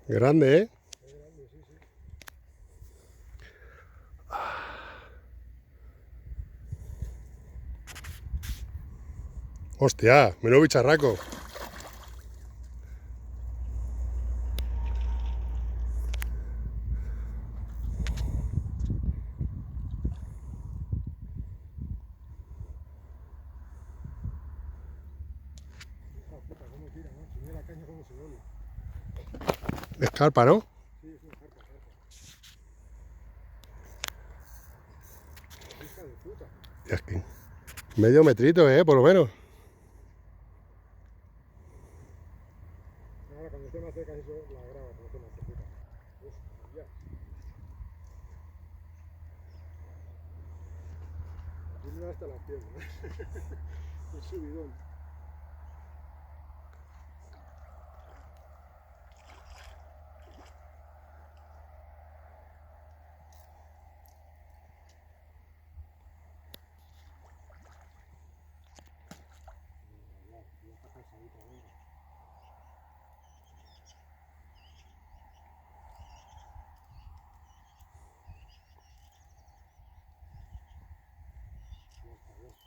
Grande, ¿eh? Es grande, sí, sí. Hostia, menudo bicharraco. Hija puta, cómo tira, ¿no? Si mira la caña cómo se dobla. Escarpa, ¿no? Sí, es una carpa, carpa. Hija de puta. Y aquí. Medio metrito, ¿eh? Por lo menos. Ahora cuando esté más cerca eso la graba, cuando esté más cerquita. Hostia. Aquí me da hasta las piernas. El subidón. Ya está cansadita, venga. Ya está, ya está.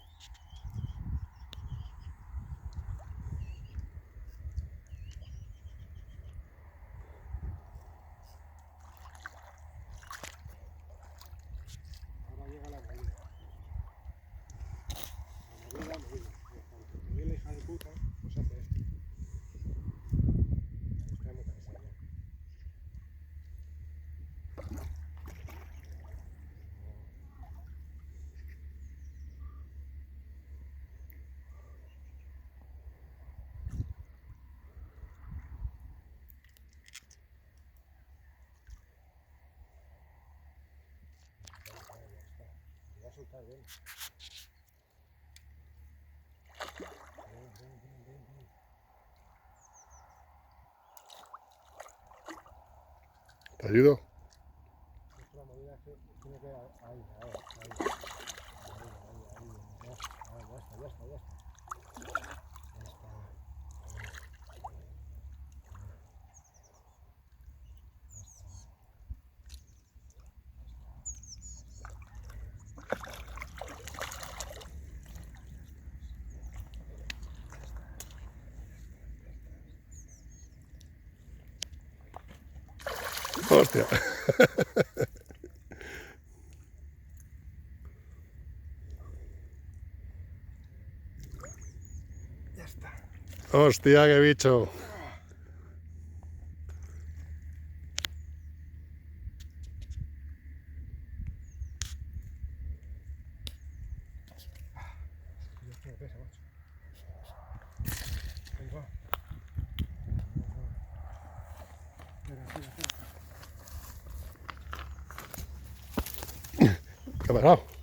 Ahora llega la movida. La movida, movida. Cuando te ve la hija de puta, pues hace esto. Está muy cansada ya. Ya está. Te va a soltar, ven. Ven, ven, ven, ven, ven. ¿Te ayudo? Esto la movida es que tiene que ahí, ahí, ahí, ahí, ahí, ya está, ya está, ya está, ya está. Ya está. Hostia. Ya está. Hostia, qué bicho. Y esto me pesa, macho. Ahí va. Espera, espera, espera. ¿Qué ha pasado?